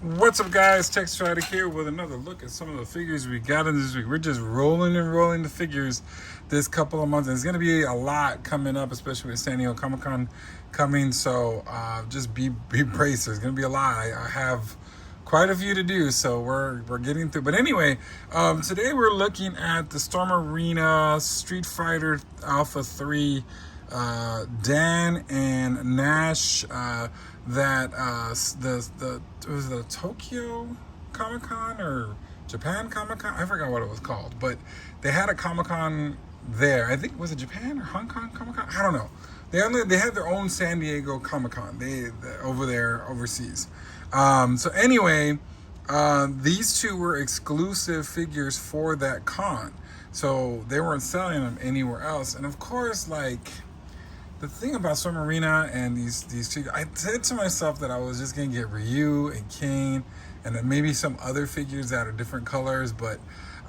What's up, guys? Tex Rider here with another look at some of the figures we got in this week. We're just rolling and rolling the figures this couple of months. And there's going to be a lot coming up, especially with San Diego Comic-Con coming. So just be braced. There's going to be a lot. I have quite a few to do, so we're getting through. But anyway, today we're looking at the Storm Arena Street Fighter Alpha 3 Dan and Nash, was the Tokyo Comic Con or Japan Comic Con? I forgot what it was called, but they had a Comic Con there. I think, was it Japan or Hong Kong Comic Con? I don't know. They had their own San Diego Comic Con. They over there overseas. So anyway, these two were exclusive figures for that con, so they weren't selling them anywhere else. And of course, like, the thing about Storm Arena and these two, I said to myself that I was just gonna get Ryu and Kane, and then maybe some other figures that are different colors. But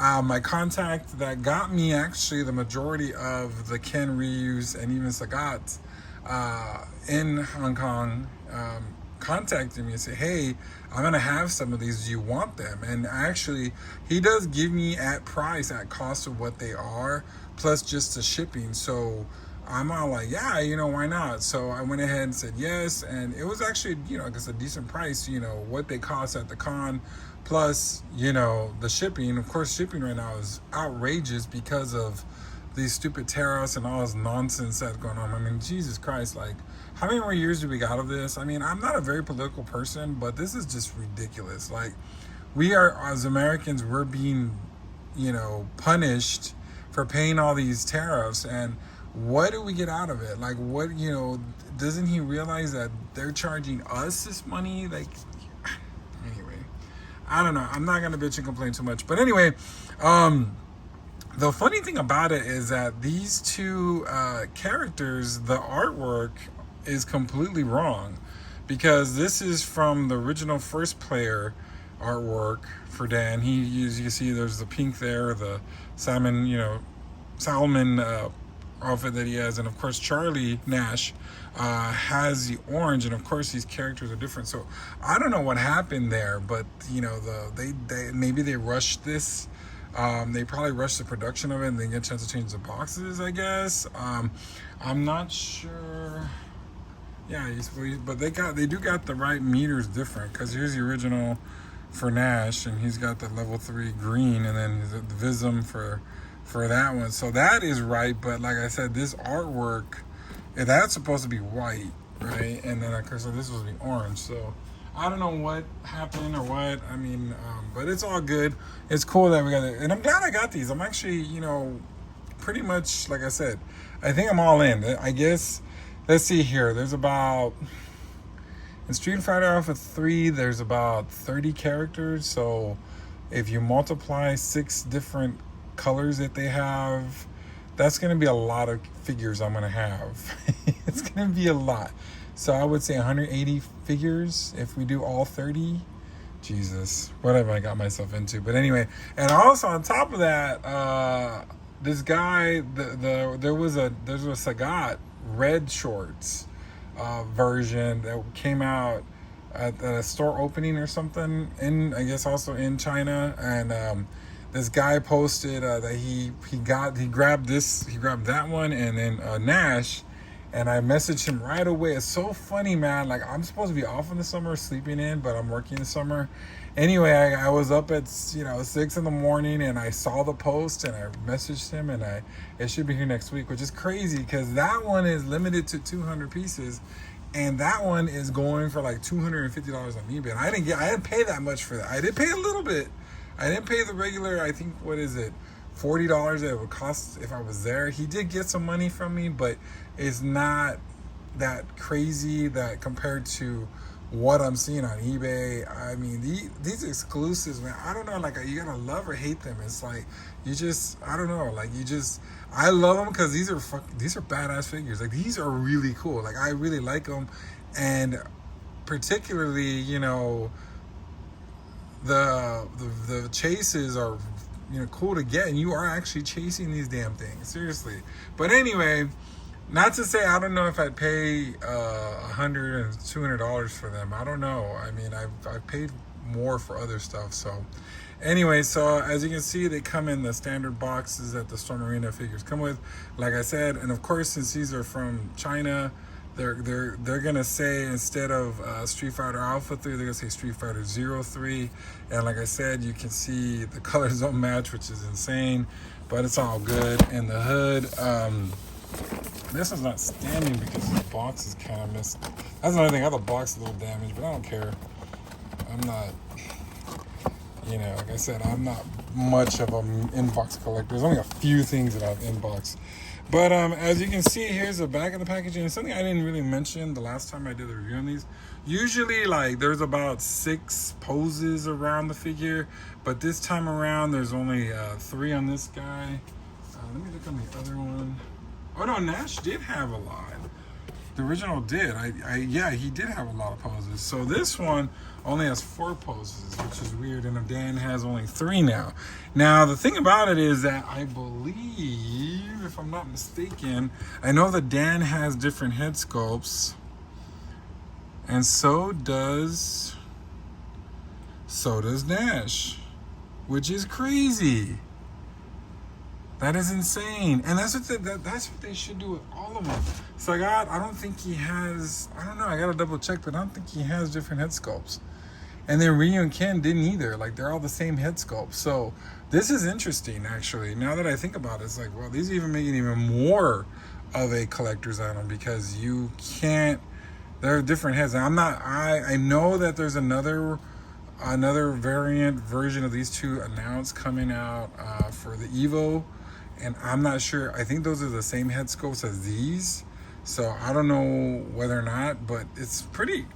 my contact that got me actually the majority of the Ken, Ryus, and even Sagats in Hong Kong contacted me and said, "Hey, I'm gonna have some of these. Do you want them?" And actually, he does give me at cost of what they are, plus just the shipping. So I'm all like, yeah, why not? So I went ahead and said yes, and it was actually, I guess a decent price, what they cost at the con, plus, the shipping. Of course, shipping right now is outrageous because of these stupid tariffs and all this nonsense that's going on. I mean, Jesus Christ, like, how many more years do we got of this? I mean, I'm not a very political person, but this is just ridiculous. Like, we are, as Americans, we're being, punished for paying all these tariffs, and what do we get out of it? Like, what, doesn't he realize that they're charging us this money? Like, anyway, I don't know. I'm not going to bitch and complain too much. But anyway, the funny thing about it is that these two characters, the artwork is completely wrong, because this is from the original first player artwork for Dan. You can see there's the pink there, the salmon outfit that he has, and of course Charlie Nash has the orange, and of course these characters are different. So I don't know what happened there, but they maybe they rushed this. They probably rushed the production of it and they get a chance to change the boxes, I guess. I'm not sure. Yeah, but they do got the right meters different, because here's the original for Nash, and he's got the level 3 green, and then the Vism for that one. So that is right, but like I said, this artwork, that's supposed to be white, right? And then of course, so this was supposed to be orange. So I don't know what happened or what. I mean, but it's all good. It's cool that we got it, and I'm glad I got these. I'm actually, pretty much, like I said, I think I'm all in. I guess, let's see here. There's about, in Street Fighter Alpha 3, there's about 30 characters. So if you multiply 6 different colors that they have, that's going to be a lot of figures I'm going to have. It's going to be a lot. So I would say 180 figures if we do all 30. Jesus, what have I got myself into? But anyway, and also on top of that, this guy, there was a Sagat red shorts version that came out at a store opening or something, I guess also in China, and this guy posted that he grabbed that one, and then Nash, and I messaged him right away. It's so funny, man. Like, I'm supposed to be off in the summer, sleeping in, but I'm working the summer. Anyway, I was up at 6 in the morning, and I saw the post, and I messaged him, and it should be here next week, which is crazy because that one is limited to 200 pieces, and that one is going for like $250 on eBay. And I didn't pay that much for that. I did pay a little bit. I didn't pay the regular, I think, what is it, $40 that it would cost if I was there. He did get some money from me, but it's not that crazy that compared to what I'm seeing on eBay. I mean, these exclusives, man, I don't know, like, you gotta love or hate them. It's like, I don't know, like, I love them because these are badass figures. Like, these are really cool. Like, I really like them, and particularly, the chases are cool to get, and you are actually chasing these damn things, seriously. But anyway, not to say I don't know if I'd pay $100 and $200 for them. I don't know. I mean, I've paid more for other stuff. So anyway, so as you can see, they come in the standard boxes that the Storm Arena figures come with, like I said. And of course, since these are from China, they're gonna say, instead of Street Fighter Alpha 3, they're gonna say Street Fighter 03. And like I said, you can see the colors don't match, which is insane, but it's all good. And the hood, this is not standing because the box is kind of missed. That's another thing. I have the box is a little damaged, but I don't care. I'm not, like I said, I'm not much of an inbox collector. There's only a few things that I've inboxed. But as you can see, here's the back of the packaging. It's something I didn't really mention the last time I did the review on these. Usually, like, there's about 6 poses around the figure, but this time around, there's only 3 on this guy. Let me look on the other one. Oh no, Nash did have a lot. The original did. Yeah, he did have a lot of poses. So this one only has 4 poses, which is weird. And Dan has only 3 now. Now, the thing about it is that I believe, if I'm not mistaken, I know that Dan has different head sculpts. And so does Nash, which is crazy. That is insane, and that's what they should do with all of them. So I don't think he has. I don't know. I gotta double check, but I don't think he has different head sculpts. And then Ryu and Ken didn't either. Like, they're all the same head sculpt. So this is interesting, actually. Now that I think about it, it's like, well, these even make it even more of a collector's item, because you can't. There are different heads. And I know that there's another version of these two announced coming out for the Evo. And I'm not sure. I think those are the same head sculpts as these. So I don't know whether or not, but it's pretty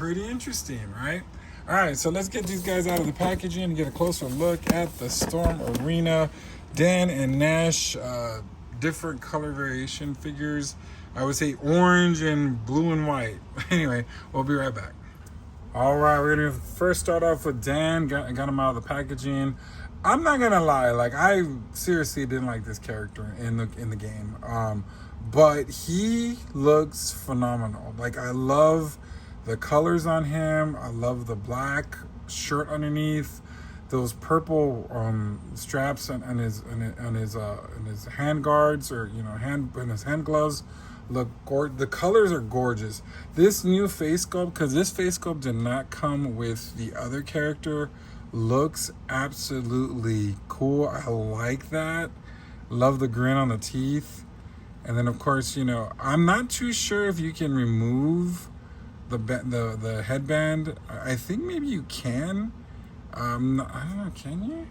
interesting, right? All right, so let's get these guys out of the packaging and get a closer look at the Storm Arena Dan and Nash different color variation figures. I would say orange and blue and white. Anyway, we'll be right back. All right, we're gonna first start off with Dan. Got him out of the packaging. I'm not gonna lie, like, I seriously didn't like this character in the game, but he looks phenomenal. Like, I love the colors on him. I love the black shirt underneath, those purple straps on his hand guards, or in his hand gloves. Look, the colors are gorgeous. This new face sculpt, because this face sculpt did not come with the other character, looks absolutely cool. I like that. Love the grin on the teeth. And then, of course, I'm not too sure if you can remove the headband. I think maybe you can. I don't know, can you?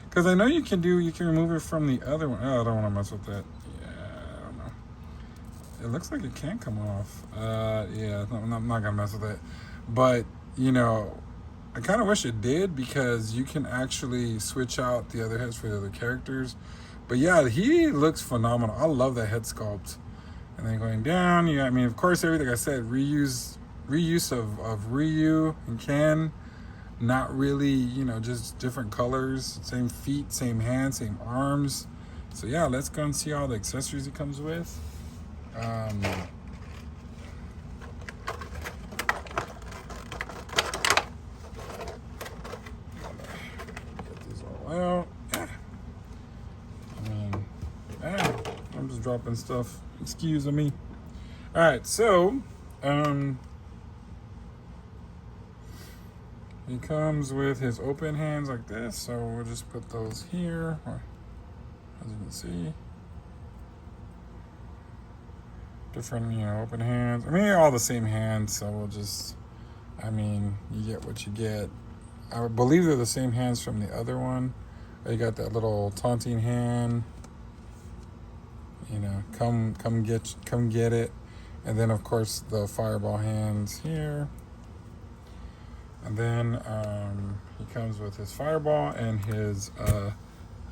Because I know you can remove it from the other one. Oh, I don't want to mess with that. Yeah, I don't know. It looks like it can come off. Yeah, I'm not gonna mess with it. But I kind of wish it did, because you can actually switch out the other heads for the other characters. But yeah, he looks phenomenal. I love that head sculpt. And then going down, of course, everything I said, reuse of Ryu and Ken. Not really, just different colors. Same feet, same hands, same arms. So yeah, let's go and see all the accessories it comes with. Get these all out. I'm just dropping stuff. Excuse me. All right, so he comes with his open hands like this, so we'll just put those here, as you can see. Different, open hands. All the same hands, so we'll just, you get what you get. I believe they're the same hands from the other one. You got that little taunting hand. Come get it. And then, of course, the fireball hands here. And then he comes with his fireball and his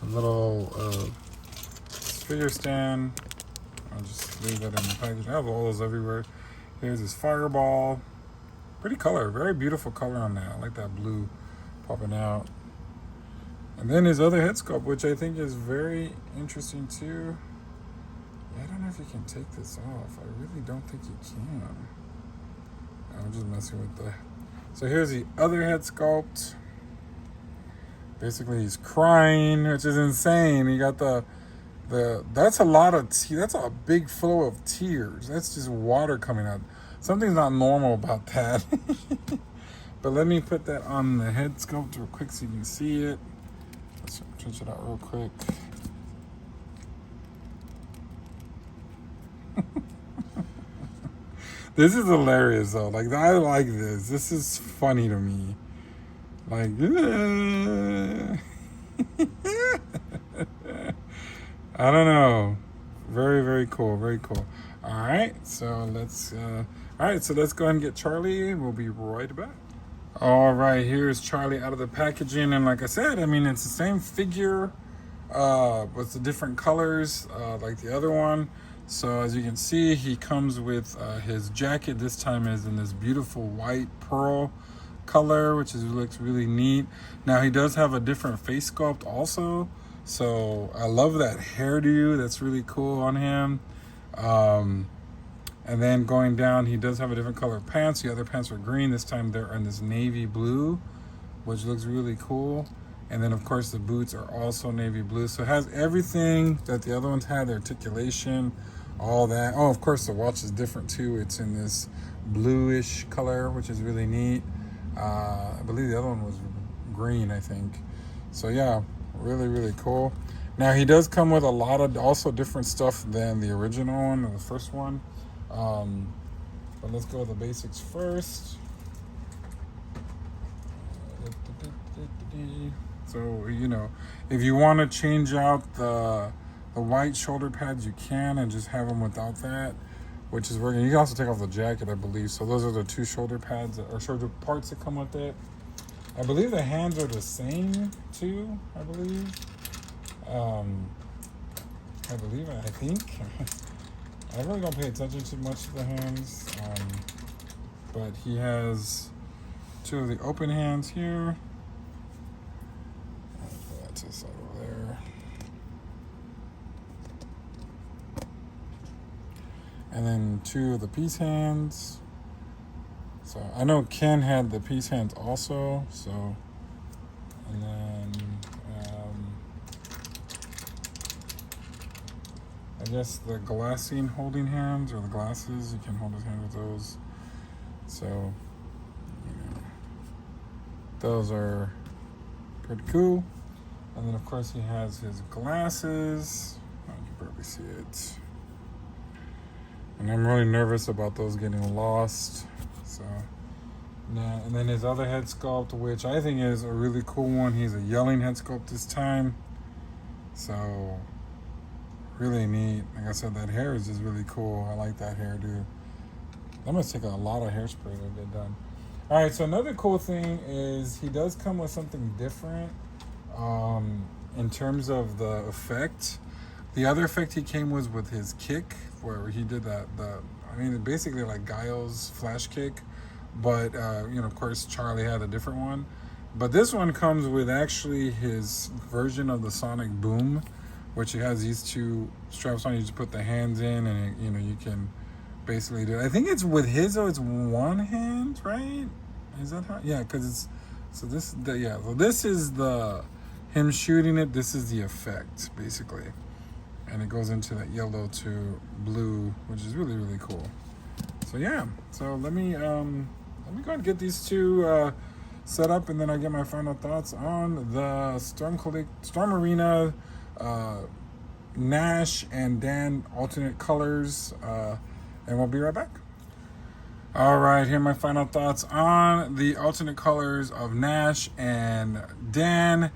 little figure stand. I'll just leave that in the package. I have all those everywhere. Here's his fireball. Pretty color. Very beautiful color on that. I like that blue popping out. And then his other head sculpt, which I think is very interesting too. I don't know if you can take this off. I really don't think you can. I'm just messing with the... So here's the other head sculpt. Basically, he's crying, which is insane. You got the that's a lot of that's a big flow of tears. That's just water coming out. Something's not normal about that. But let me put that on the head sculpt real quick so you can see it. Let's stretch it out real quick. This is hilarious though. Like, I like this. This is funny to me. Like, I don't know. Very, very cool. Very cool. All right. So let's go ahead and get Charlie. We'll be right back. All right. Here's Charlie out of the packaging. And like I said, I mean, it's the same figure, with the different colors, like the other one. So as you can see, he comes with his jacket. This time is in this beautiful white pearl color, which looks really neat. Now he does have a different face sculpt also. So I love that hairdo. That's really cool on him. And then going down, he does have a different color pants. The other pants are green. This time they're in this navy blue, which looks really cool. And then of course the boots are also navy blue. So it has everything that the other ones had, the articulation, all that. Oh, of course the watch is different too. It's in this bluish color, which is really neat. I believe the other one was green, I think. So yeah, really, really cool. Now he does come with a lot of also different stuff than the original one or the first one. But let's go with the basics first. So, you know, if you want to change out the white shoulder pads, you can, and just have them without that, which is working. You can also take off the jacket, I believe. So those are the two shoulder pads or shoulder parts that come with it. I believe the hands are the same too, I believe. I think. I really don't pay attention too much to the hands. But he has two of the open hands here. That's just over there. And then two of the peace hands. So I know Ken had the peace hands also. So, and then I guess the glassine holding hands, or the glasses, you can hold his hand with those. So, you know, those are pretty cool. And then of course he has his glasses. I can barely see it. And I'm really nervous about those getting lost. So, yeah. And then his other head sculpt, which I think is a really cool one. He's a yelling head sculpt this time. So, really neat. Like I said, that hair is just really cool. I like that hairdo. That must take a lot of hairspray to get done. All right, so another cool thing is he does come with something different in terms of the effect. The other effect he came with his kick, where he did basically like Guile's flash kick, but of course Charlie had a different one. But this one comes with actually his version of the sonic boom, which has these two straps on. You just put the hands in, and you can basically do it. I think it's with his, though, it's one hand, right? Is that how? Yeah, because it's so this is the him shooting it. This is the effect basically, and it goes into that yellow to blue, which is really, really cool. So yeah, so let me go ahead and get these two set up, and then I get my final thoughts on the Storm Arena Nash and Dan alternate colors, and we'll be right back. All right, here are my final thoughts on the alternate colors of Nash and Dan.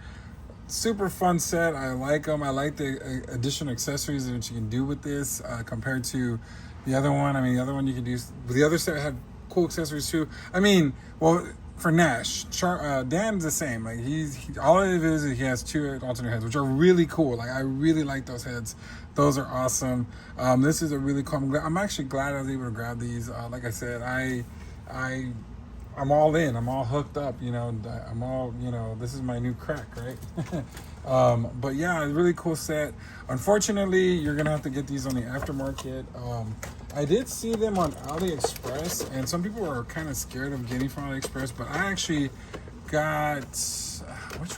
Super fun set. I like them. I like the additional accessories that you can do with this compared to the other one. I mean, the other one you can do. The other set had cool accessories too. I mean, well, for Nash, Dan's the same. Like all it is he has two alternate heads, which are really cool. Like I really like those heads. Those are awesome. This is a really cool. I'm actually glad I was able to grab these. Like I said, I I'm all in. I'm all hooked up. You know, I'm all, you know, this is my new crack, right? But yeah, really cool set. Unfortunately, you're gonna have to get these on the aftermarket. I did see them on AliExpress, and some people are kind of scared of getting from AliExpress, but I actually got which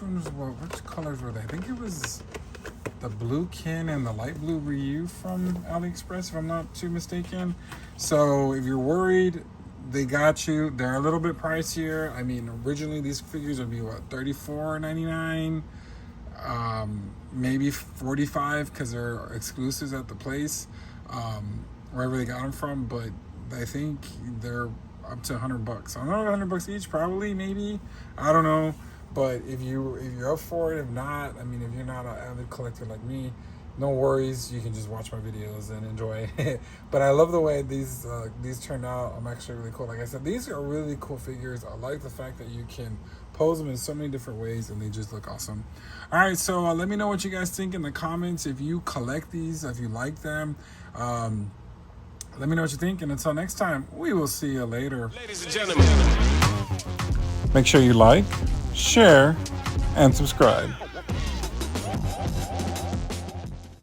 colors were they? I think it was the blue kin and the light blue Ryu from AliExpress, if I'm not too mistaken. So if you're worried, they got you. They're a little bit pricier. I mean, originally these figures would be what, $34.99, maybe $45 because they're exclusives at the place, wherever they got them from. But I think they're up to $100. I don't know, $100 each, probably, maybe. I don't know. But if you're up for it, if not, I mean, if you're not an avid collector like me, no worries. You can just watch my videos and enjoy it. But I love the way these turned out. I'm actually really cool. Like I said, these are really cool figures. I like the fact that you can pose them in so many different ways, and they just look awesome. All right, so let me know what you guys think in the comments. If you collect these, if you like them, let me know what you think. And until next time, we will see you later. Ladies and gentlemen, Make sure you like, share, and subscribe.